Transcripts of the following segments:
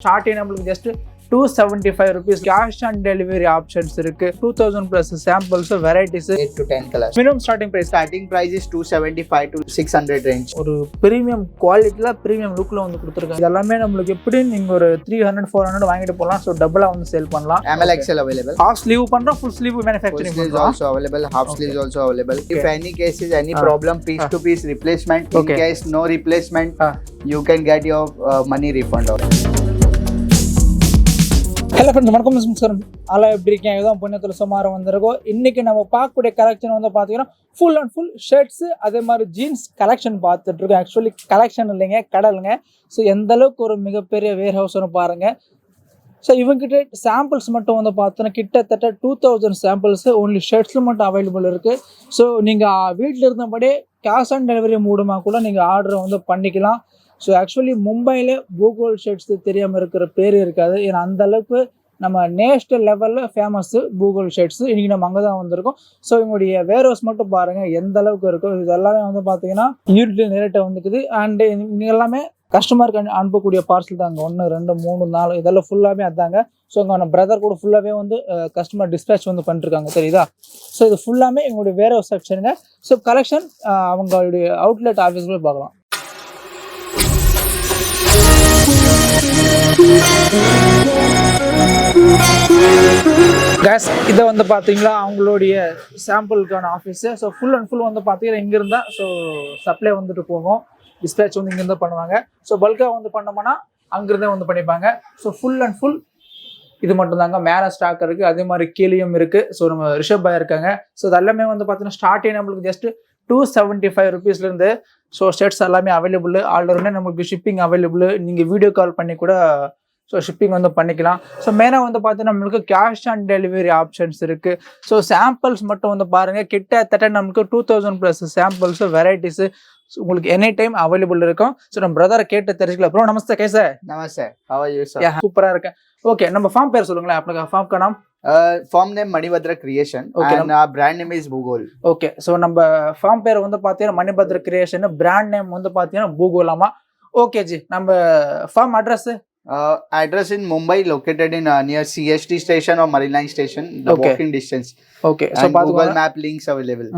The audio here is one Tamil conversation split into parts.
Starting நம்மளுக்கு just 275 rupees cash on delivery options இருக்கு 2000 plus samples varieties 8 to 10 colors. minimum starting price Price is 275 to 600 range. ஒரு பிரீமியம் குவாலிட்டில பிரீமியம் லுக்ல வந்து கொடுத்திருக்காங்க. இதெல்லாம் நமக்கு எப்படி நீங்க ஒரு 300 400 வாங்கிட்டு போலாம். சோ டபுளா வந்து சேல் பண்ணலாம். ML XL available. Half sleeve பண்றோம், full sleeve manufacturing full sleeve also available, half sleeves also available. If any cases any problem, piece to piece replacement. In case no replacement, you can get your money refund or hello friends, வணக்கம். நமஸ்காரம். ஆளா எப்படி இருக்கீங்க? ஏதோ புண்ணியத்தில் சுமாரம் வந்திருக்கோம். இன்னைக்கு நம்ம பார்க்கக்கூடிய கலெக்ஷன் வந்து பார்த்தீங்கன்னா ஃபுல் அண்ட் ஃபுல் ஷர்ட்ஸு, அதே மாதிரி ஜீன்ஸ் கலெக்ஷன் பார்த்துட்டு இருக்கோம். ஆக்சுவலி கலெக்ஷன் இல்லைங்க, கடலுங்க. ஸோ எந்த அளவுக்கு ஒரு மிகப்பெரிய வேர் ஹவுஸ்னு பாருங்கள். ஸோ இவங்ககிட்ட சாம்பிள்ஸ் மட்டும் வந்து பார்த்தோன்னா கிட்டத்தட்ட 2000 சாம்பிள்ஸு ஒன்லி ஷர்ட்ஸில் மட்டும் அவைலபிள் இருக்குது. ஸோ நீங்கள் வீட்டில் இருந்தபடியே கேஷ் ஆன் டெலிவரி மூலமாக கூட நீங்கள் ஆர்டரை வந்து பண்ணிக்கலாம். ஸோ ஆக்சுவலி மும்பையில் பூகோல் ஷர்ட்ஸ் தெரியாமல் இருக்கிற பேர் இருக்காது. ஏன்னா அந்தளவுக்கு நம்ம நேஷ்னல் லெவலில் ஃபேமஸ்ஸு பூகோல் ஷர்ட்ஸு. இன்றைக்கி நம்ம அங்கே தான் வந்திருக்கோம். ஸோ இவங்களுடைய வேர் ஹவுஸ் மட்டும் பாருங்கள் எந்த அளவுக்கு இருக்கும். இது எல்லாமே வந்து பார்த்தீங்கன்னா யூனிட்ல நேரட்டை வந்துக்குது. அண்டு இங்கே எல்லாமே கஸ்டமருக்கு அனுப்பக்கூடிய பார்சல் தாங்க. 1 2 3 4 இதெல்லாம் ஃபுல்லாகவே அதாங்க. ஸோ உங்கள் பிரதர் கூட ஃபுல்லாகவே வந்து கஸ்டமர் டிஸ்பேச் வந்து பண்ணிருக்காங்க, தெரியுதா? ஸோ இது ஃபுல்லாமே எங்களுடைய வேர் ஹவுஸ் செக்ஷனுங்க. ஸோ கலெக்ஷன் அவங்களுடைய அவுட்லெட் ஆஃபீஸ்லேயே பார்க்கலாம். கேஸ் இதை வந்து பார்த்தீங்களா அவங்களுடைய சாம்பிளுக்கான office. So full and full வந்து பார்த்தீங்கன்னா இங்கே இருந்தால் ஸோ சப்ளை வந்துட்டு போகும். டிஸ்பேச் வந்து இங்கேருந்து பண்ணுவாங்க. ஸோ பல்காக வந்து பண்ணோம்னா அங்கிருந்தே வந்து பண்ணிப்பாங்க. ஸோ ஃபுல் அண்ட் ஃபுல் இது மட்டும் தாங்க. மேலே ஸ்டாக் இருக்குது, அதே மாதிரி கீழேயும் இருக்குது. ஸோ நம்ம ரிஷப் பாய் இருக்காங்க. ஸோ இது எல்லாமே வந்து பார்த்தீங்கன்னா ஸ்டார்டிங் நம்மளுக்கு ஜஸ்ட் 275 rupeesலேருந்து ஸோ ஷர்ட்ஸ் எல்லாமே அவைலபிள். ஆல்ரெடி நம்மளுக்கு ஷிப்பிங் அவைலபிள். நீங்கள் வீடியோ கால் பண்ணி கூட ஸோ ஷிப்பிங் வந்து பண்ணிக்கலாம். ஸோ மெயினாக வந்து பார்த்தீங்கன்னா நம்மளுக்கு கேஷ் ஆன் டெலிவரி ஆப்ஷன்ஸ் இருக்குது. ஸோ சாம்பிள்ஸ் மட்டும் வந்து பாருங்கள் கிட்டத்தட்ட நமக்கு 2000 plus சாம்பிள்ஸு வெரைட்டிஸு உங்களுக்கு எனி டைம் அவைலபிள் இருக்கும். ஸோ நம்ம பிரதரை கேட்டு தெரிஞ்சுக்கலாம். ப்ரோ நமஸ்தே, கேசே? Namaste. How are you, sir? சூப்பராக இருக்கேன். ஓகே, நம்ம ஃபார்ம் பேர் சொல்லுங்களேன். आपका ஃபார்ம் का नाम? Farm name Manibhadra Creation. Okay, and our brand name is bhugoal. Okay, so நம்ம ஃபார்ம் பேர் வந்து பார்த்தீங்கன்னா Manibhadra Creation, பிராண்ட் நேம் வந்து பார்த்தீங்கன்னா bhugoal. ஓகே ஜி, நம்ம form address? Address in Mumbai, located in near CST station or marinelines station, the walking distance. Okay, so Google map links available.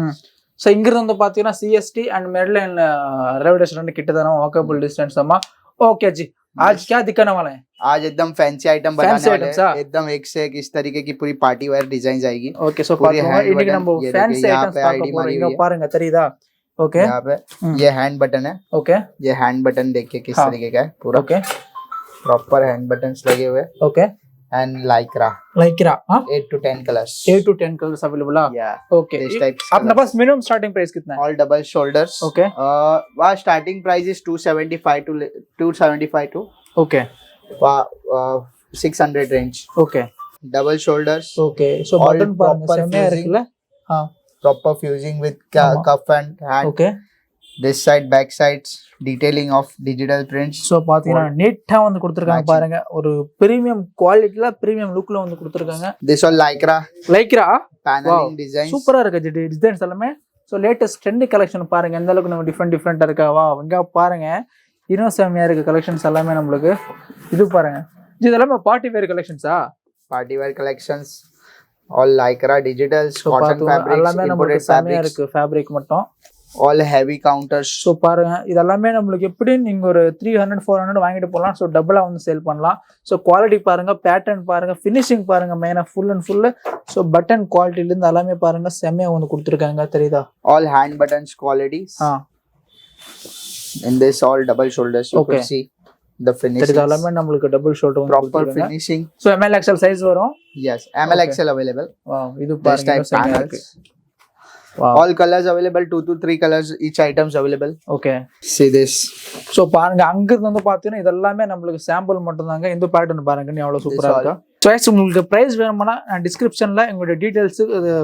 So இங்கிருந்து வந்து பார்த்தீங்கன்னா சிஎஸ்டி அண்ட் மெரிலைன் ரயில்வே ஸ்டேஷன் கிட்ட தானே வாக்கபிள் டிஸ்டன்ஸ் அம்மா. ஓகே जी, आज क्या दिखाने वाले हैं? आज एकदम फैंसी आइटम बनाने वाले हैं. एकदम एक से एक इस तरीके की पूरी पार्टी वेयर डिजाइन आएगी. ओके, सो இன்னைக்கு நம்ம फैंसी आइटम्स பார்க்க போறோம். இங்க பாருங்க, தெரியுதா? ओके, यहाँ पे ये हैंड बटन है. ओके, ये हैंड बटन देखिए किस तरीके का है पूरा. ओके, प्रॉपर हैंड बटन्स लगे हुए. Okay, and lycra 8 to 10 colors. 8 to 10 colors available है. Yeah, okay. this type. अपने पास मिनिमम स्टार्टिंग प्राइस कितना है? all double shoulders. Okay, starting price is 275 to okay, 600 range. okay, double shoulders. okay. So all button proper செமையா இருக்குல. proper fusing with cuff and hand. Okay, this side back sides detailing of digital prints. So பாத்தீங்கன்னா நீட்டா வந்து கொடுத்திருக்காங்க பாருங்க. ஒரு பிரீமியம் குவாலிட்டில பிரீமியம் லுக்ல வந்து கொடுத்திருக்காங்க. this all lycra paneling designs. சூப்பரா இருக்கு டிசைன்ஸ் எல்லாமே. சோ லேட்டஸ்ட் ட்ரெண்ட் கலெக்ஷன் பாருங்க எந்த அளவுக்கு நம்ம டிஃபரெண்டா இருக்கா. வா இங்க பாருங்க, இன்னும் செமையா இருக்கு கலெக்ஷன்ஸ் எல்லாமே நம்மளுக்கு. இது பாருங்க, இது எல்லாமே பார்ட்டி வேர் கலெக்ஷன்ஸா? party wear collections, all lycra digitals, cotton fabrics, எல்லாமே நமக்கு செமையா இருக்கு. ஃபேப்ரிக் மட்டும் all heavy counters. ஸோ பாருங்க, இதெல்லாமே நம்மளுக்கு எப்படி நீங்கள் ஒரு 300 400 வாங்கிட்டு போகலாம். ஸோ டபுளாக வந்து சேல் பண்ணலாம். ஸோ குவாலிட்டி பாருங்க, பேட்டர்ன் பாருங்க, ஃபினிஷிங் பாருங்க, மெயினாக full and full. So button குவாலிட்டிலேருந்து எல்லாமே பாருங்க செம்மையாக வந்து கொடுத்துருக்காங்க, தெரியுதா? all hand buttons qualities. In this all double shoulders, you could see the finishing. எல்லாமே நம்மளுக்கு டபுள் ஷோல்டர் வந்து proper finishing. So ML XL size வரும். Yes, ML XL available. இது பாருங்க செம்மையா இருக்கு. all colors available, 2 to 3 colors each items available. Okay, see this. So பாருங்க, அங்கிருந்து வந்து பார்த்தீங்கன்னா இதெல்லாமே நம்மளுக்கு சாம்பிள் மட்டும் தாங்க. இந்த பேட்டர்ன் பாருங்க, நீ அவ்வளோ சூப்பராக இருக்கா. சாய்ஸ் உங்களுக்கு ப்ரைஸ் வேணும்னா டிஸ்கிரிப்ஷன்ல எங்களுடைய டீடைல்ஸ்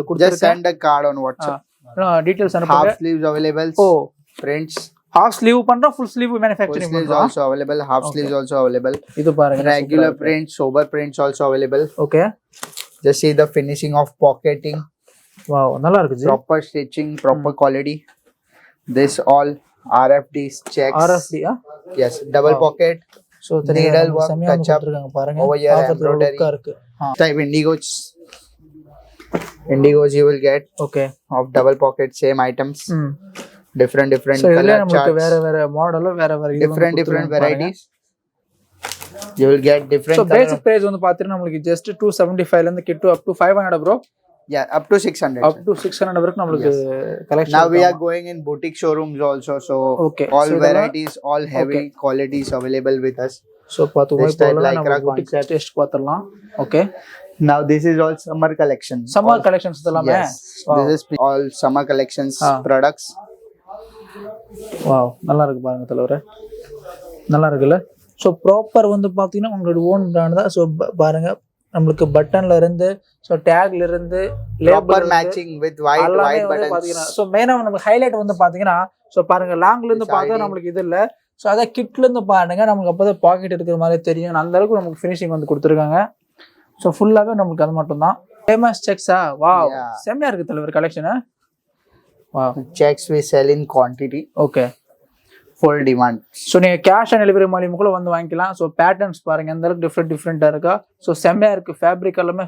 கொடுத்துருக்கேன். just send a card on WhatsApp. Details அனுப்புங்க. half sleeves available. prints. half sleeve பண்றோம், full sleeve manufacturing full sleeves also available, half sleeves also available. இது பாருங்க, regular prints, sober prints also available. Okay, just see the finishing of pocketing. wow, நல்லா இருக்கு G. proper stitching, proper quality. This all RFDs checks. RFD yes, double pocket, so needle work, செமையா touch up கொடுத்துருக்காங்க பாருங்க. over here, பார்க்கறதுக்கு embroidery. லுக்கா இருக்கு. Type indigos you will get okay. of double pocket, same items, different so இதுல color நமக்கு charts, வேற வேற மாடலும் வேற வேற different varieties. You will get different so color. Basic price வந்து பாத்தீங்கன்னா நமக்கு ஜஸ்ட் 275 ல இருந்து kit up to 500 bro. Yeah, up to 600. Up to 600 வரைக்கும் நமக்கு collection. Now we are going in boutique showrooms also, so Okay. all So varieties, all heavy qualities available with us. So பாத்துக்கோ This type இப்போ like நம்ம boutique concept. டெஸ்ட் பார்த்தறலாம். Okay. Now this is all summer collection. Summer collections இதெல்லாம். Yes, this is all summer collections products. Wow, நல்லா இருக்கு பாருங்க தலைவரே. நல்லா இருக்குல்ல? ஸோ ப்ராப்பர் வந்து பாத்தீங்கன்னா உங்களோட ஓன் பிராண்ட் தான். ஸோ பாருங்க நம்மளுக்கு பட்டன்ல இருந்து ஸோ டேக்ல இருந்து Proper matching with white buttons. பாத்தீங்கன்னா ஸோ மெயினா நம்ம ஹைலைட் வந்து பாத்தீங்கன்னா ஸோ பாருங்க லாங்ல இருந்து பார்த்தா நம்மளுக்கு இது இல்ல. ஸோ அதான் கிட்ல இருந்து பாருங்க நமக்கு அப்பதான் பாக்கெட் இருக்கிற மாதிரி தெரியும். அந்த அளவுக்கு நமக்கு ஃபினிஷிங் வந்து கொடுத்துருக்காங்க. ஸோ ஃபுல்லாவே நமக்கு அது மட்டும் தான். ஃபேமஸ் செக்ஸா? வாவ், செம்மையா இருக்கு தலைவர் collection. Wow, Checks we sell in quantity. Okay. Full demand. So நீங்கள் கேஷ் ஆன் டெலிவரி மூலியமாக கூட வந்து வாங்கிக்கலாம். ஸோ பேட்டர்ன்ஸ் பாருங்க எந்த அளவுக்கு டிஃப்ரெண்ட்டாக இருக்கா. ஸோ செம்மையா இருக்கு. ஃபேப்ரிக் எல்லாமே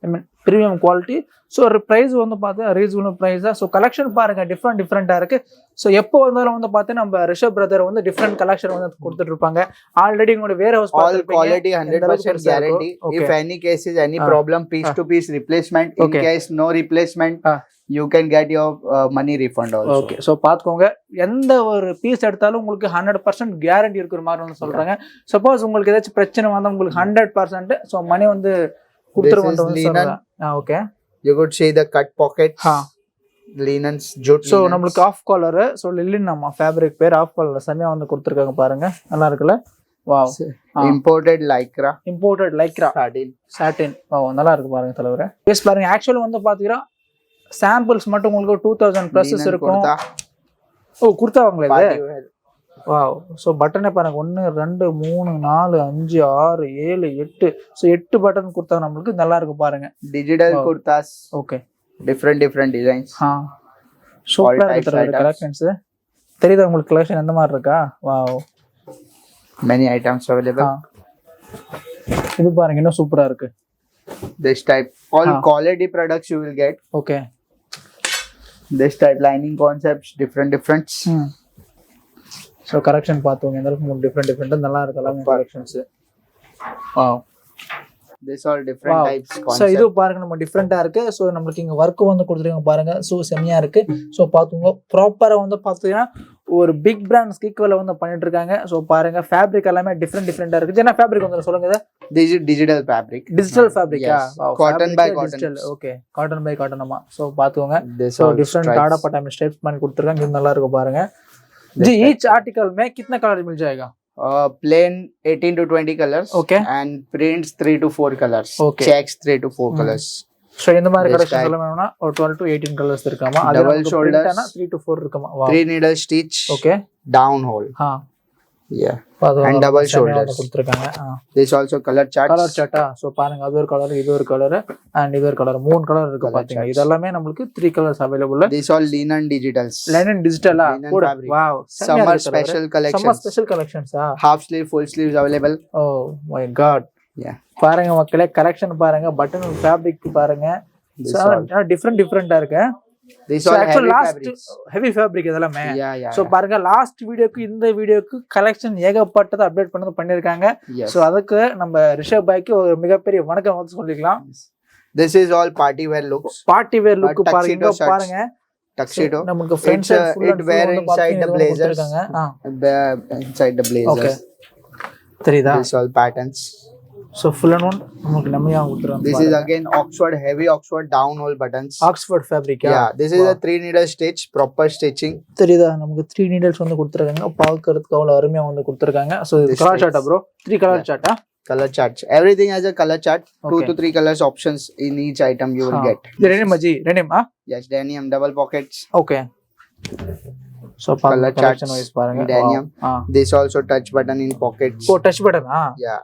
ஐ மீன் ப்ரீமியம் குவாலிட்டி. ஸோ ஒரு ப்ரைஸ் வந்து பார்த்தா ரீசனபிள் ப்ரைஸ் தான். ஸோ கலெக்ஷன் பாருங்க டிஃப்ரெண்ட்டாக இருக்கு. ஸோ எப்போ வந்தாலும் வந்து பார்த்தீங்கன்னா நம்ம ரிஷப் பிரதர் வந்து டிஃப்ரெண்ட் கலெக்ஷன் வந்து கொடுத்துட்டு இருப்பாங்க. ஆல்ரெடி உங்களோட வேர் house all quality 100% guarantee. If any cases any problem, piece to piece replacement. In case no replacement, you can get your money refund also. Okay. So பார்த்துக்கோங்க, எந்த ஒரு பீஸ் எடுத்தாலும் உங்களுக்கு 100% கேரண்டி இருக்கிற மாதிரி வந்து சொல்றாங்க. சப்போஸ் உங்களுக்கு ஏதாச்சும் பிரச்சனை வந்தால் உங்களுக்கு 100% ஸோ மணி வந்து கொடுத்துருவாங்க. Okay. You could see the cut pockets. Linens, jute. So நம்மளுக்கு ஆஃப் காலர். ஸோ லில்லின் நம்ம ஃபேப்ரிக் பேர் ஆஃப் காலர் செம்மையா வந்து கொடுத்துருக்காங்க பாருங்க. நல்லா இருக்குல்ல? வாவ். Imported lycra. சாட்டின். வாவ், நல்லா இருக்கு பாருங்க தலைவரே. எஸ் பாருங்க, ஆக்சுவலி வந்து பாத்தீங்கன்னா சாம்பிள்ஸ் மட்டும் உங்களுக்கு 2000 ப்ளஸஸ் இருக்கும். ஓ, குர்தாவாங்களே இது? வாவ். ஸோ பட்டனே பாருங்க 1 2 3 4 5 6 7 8. ஸோ 8 பட்டன் குர்தா நம்மளுக்கு நல்லா இருக்கு பாருங்க. Digital kurtas. Okay. Different designs. சூப்பரா இருக்கு கலெக்ஷன்ஸ். தெரியுதா உங்களுக்கு கலெக்ஷன் எந்த மாதிரி இருக்கா? வாவ். Many items available. இது பாருங்க இன்னும் சூப்பரா இருக்கு. This type all quality products you will get. Okay. This type lining concepts different. So correction பார்த்தோங்க எந்த அளவுக்கு டிஃப்ரெண்ட் நல்லா இருக்கலாம் collections. Wow. This all different types concept. So இது பாருங்க நம்ம டிஃப்ரெண்டா இருக்கு. ஸோ நம்மளுக்கு இங்க ஒர்க் வந்து கொடுத்துருக்காங்க பாருங்க. ஸோ செம்மையா இருக்கு. ஸோ பாத்துங்க ப்ராப்பரா வந்து பாத்தீங்கன்னா ஒரு பிக் பிராண்ட்ஸ் ஈக்குவலா வந்து பண்ணிட்டு இருக்காங்க. ஸோ பாருங்க ஃபேப்ரிக் எல்லாமே டிஃப்ரெண்டா இருக்கு. என்ன ஃபேப்ரிக் வந்து சொல்லுங்க? Digital fabric. டிஜிட்டல் ஃபேப்ரிக்கா? Cotton by cotton. Okay. Cotton by cotton. ஆமா. ஸோ பாத்துக்கோங்க. ஸோ டிஃப்ரெண்ட் டாடா பட்டாமி ஸ்டெப்ஸ் பண்ணி கொடுத்துருக்காங்க. இது நல்லா இருக்கு பாருங்க. जी, each article में कितना कलर मिल जाएगा? Plain 18 to 20 colors. Okay. And prints 3 to 4 colors. Okay. Checks 3 to 4 colors. So இந்த மாதிரி கலெக்ஷன்ஸ் எல்லாம் வேணும்னா ஒரு 12 to 18 கலர்ஸ் இருக்காமா. Double shoulders 3 to 4 இருக்குமா. 3 needle stitch. Okay. Down hole. Yeah. And double shoulders கொடுத்திருக்காங்க. This also color charts. Colour சார்ட்டா? சோ பாருங்க அது ஒரு கலர், இது ஒரு கலர் and இது ஒரு கலர். 3 கலர் இருக்கு பாத்தீங்க. இதெல்லாம் நமக்கு 3 colours available. This all linen digitals. Linen digital. Wow. Summer special collections. Summer special collections. Half sleeve, full sleeves available. Oh my god. Yeah. பாருங்க மக்களே கலெக்ஷன் பாருங்க. பட்டன் ஃபேப்ரிக் பாருங்க. டிஃப்ரெண்டா இருக்கு. This all heavy fabric இதெல்லாமே. Yeah. சோ பாருங்க லாஸ்ட் வீடியோக்கு இந்த வீடியோக்கு கலெக்ஷன் ஏகப்பட்டது அப்டேட் பண்ணது பண்ணிருக்காங்க. சோ அதுக்கு நம்ம ரிஷப் பாய்க்கு ஒரு மிகப்பெரிய வணக்கம் வந்து சொல்லிக்கலாம். This is all party wear looks. Party wear look பாருங்க. பாருங்க tuxedo. நமக்கு friends it wear inside the blazers. Inside the blazers. Okay. தெரியுதா? This all patterns. So full and one நமக்கு நம்மையா கொடுத்துறாங்க. This is again Oxford, heavy Oxford down hole buttons. Oxford fabric. Yeah, this is a 3 needle stitch, proper stitching. தெரியுதா? நமக்கு 3 needles வந்து கொடுத்துருக்காங்க. பாக்குறதுக்கு அவ்வளவு அருமையா வந்து கொடுத்துருக்காங்க. So இது கலர் சார்ட்டா bro? 3 கலர் சார்ட்டா? Color charts. Everything has a color chart. 2 to 3 colors options in each item you will get. Denim ji, denim Yes, denim double pockets. Okay. So color charts wise பாருங்க. Denim. This also touch button in pockets. Oh, touch button. Yeah.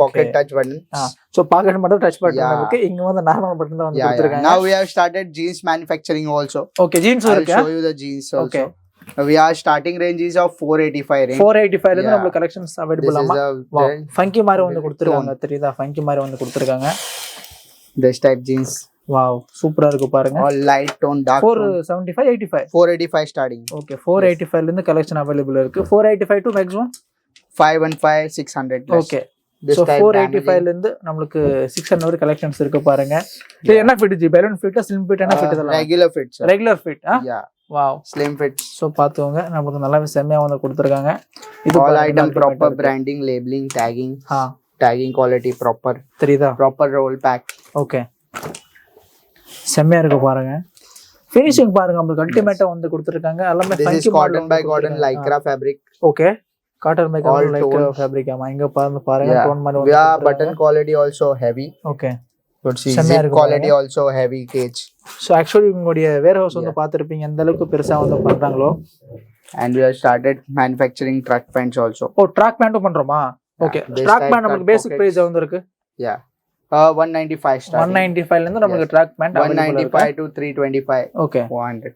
Pocket touch button. So pocket மட்டும் touch button இருக்கு. இங்க வந்து நார்மல் பட்டன் தான் வந்து கொடுத்திருக்காங்க. Now we have started jeans manufacturing also. Okay, jeans இருக்கு. I'll show you the jeans also. Okay. We are starting ranges of 485 range. 485 ல இருந்து நமக்கு கலெக்ஷன்ஸ் அவைலபிள் ஆமா. ஃபங்கி மாதிரி வந்து கொடுத்திருக்காங்க தெரியுதா? ஃபங்கி மாதிரி வந்து கொடுத்திருக்காங்க. This type jeans. வாவ் சூப்பரா இருக்கு பாருங்க. All light tone, dark 475 85. 485 starting. Okay, 485 ல இருந்து கலெக்ஷன் அவைலபிள் இருக்கு. 485 to maximum 515 600 plus. Okay. So 485 ல இருந்து நமக்கு 600 வரை கலெக்ஷன்ஸ் இருக்கு பாருங்க. இது என்ன fit G? Balloon fit, slim fit என்ன ஃபிட் இதெல்லாம்? Regular fit sir. Regular fit Yeah. Wow Slim fit. So பாத்துங்க நமக்கு நல்லாவே செமையா வந்து கொடுத்திருக்காங்க. இது all item proper branding, labeling, tagging. Tagging quality proper. தெரியுதா? Proper roll pack. Okay. செமையா இருக்கு பாருங்க. ஃபினிஷிங் பாருங்க நமக்கு அல்டிமேட்டா வந்து கொடுத்திருக்காங்க. எல்லாமே This is cotton by cotton lycra fabric. Okay. Cotton by cotton lycra fabric ஆமா. இங்க பாருங்க டோன் மாதிரி வந்து. Yeah, button quality also heavy. Okay. Good see. Zip quality also heavy cage. So actually உங்களுடைய வேர் ஹவுஸ் வந்து பாத்துருப்பீங்க எந்த அளவுக்கு பெருசா வந்து பண்றாங்களோ. And we have started manufacturing truck pants also. Oh track பேண்டும் பண்றோமா? ஓகே. ட்ராக் பேண்ட் நமக்கு பேசிக் பிரைஸ் வந்து இருக்கு. Yeah. 195 starting. 195 ல இருந்து நமக்கு ட்ராக் பேண்ட் அவைலபிள் இருக்கு. 195 to 325. Okay. 400.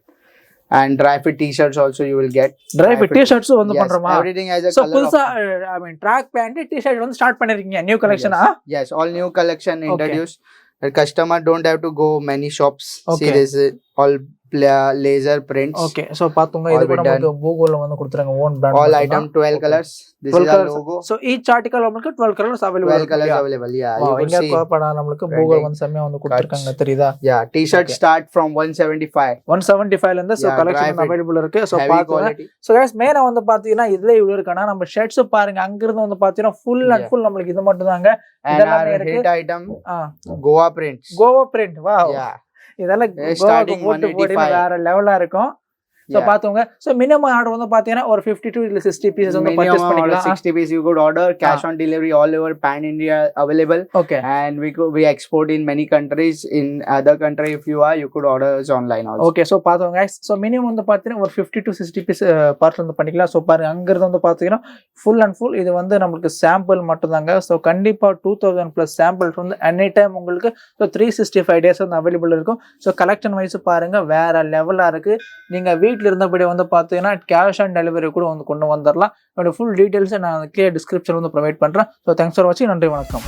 And dry fit t-shirts also you will get. Dry fit t-shirts வந்து பண்றோமா? Everything has a so color. புதுசா I mean track pant t-shirt வந்து ஸ்டார்ட் பண்ணிருக்கீங்க நியூ கலெக்ஷன் ஆ? Yes, all new collection introduced. The customer don't have to go many shops. See this all laser prints. Okay, so பாத்துங்க இது கூட நமக்கு bhugoal வந்து கொடுத்துறாங்க own brand. All item 12 colors. This is our logo. So each article நமக்கு 12 colors available. 12 colors available. Yeah, you can see. இங்க பாடா நமக்கு bhugoal வந்து செமையா வந்து கொடுத்திருக்காங்க தெரியுதா? Yeah, t-shirt start from 175. 175 ல இருந்து so collection available இருக்கு. So பாத்துங்க. So guys மேல வந்து பாத்தீங்கன்னா இதுல இவ்வளவு இருக்குனா நம்ம ஷர்ட்ஸ் பாருங்க அங்க இருந்து வந்து பாத்தீங்கன்னா full and full நமக்கு இது மட்டும் தாங்க. இதெல்லாம் இருக்கு. Hit item Goa prints. Goa print. Wow. Yeah. இதெல்லாம் ஸ்டார்டிங் 185 வேற லெவலா இருக்கும். சோ பாத்துங்க. சோ மினிமம் ஆர்டர் வந்து பாத்தீங்கன்னா ஒரு 50 to 60 pieces வந்து பர்ச்சேஸ் பண்ணிக்கலாம். 60 pieces you could order cash on delivery all over pan India available. Okay. And we export in many countries. In other country if you are you could order us online also. Okay, so பாத்துங்க guys. சோ மினிமம் வந்து பாத்தீங்கன்னா ஒரு 50 to 60 pieces பார்சல் வந்து பண்ணிக்கலாம். சோ பாருங்க அங்க இருந்து வந்து பாத்தீங்கன்னா full and full இது வந்து நமக்கு சாம்பிள் மட்டும் தாங்க. சோ கண்டிப்பா 2000 plus samples வந்து எனி டைம் உங்களுக்கு சோ 365 days வந்து அவைலபிள் இருக்கும். சோ கலெக்ஷன் வைஸ் பாருங்க வேற லெவலா இருக்கு. நீங்க வீட்ல இருந்தபடி வந்து பாத்தீங்கன்னா கேஷ் ஆன் டெலிவரி கூட வந்து கொண்டு வந்துடலாம். என்னோட ஃபுல் டீடைல்ஸ் நான் கீழே டிஸ்கிரிப்ஷன் வந்து ப்ரொவைட் பண்றேன். ஸோ தேங்க்ஸ் ஃபார் வாட்சிங். நன்றி வணக்கம்.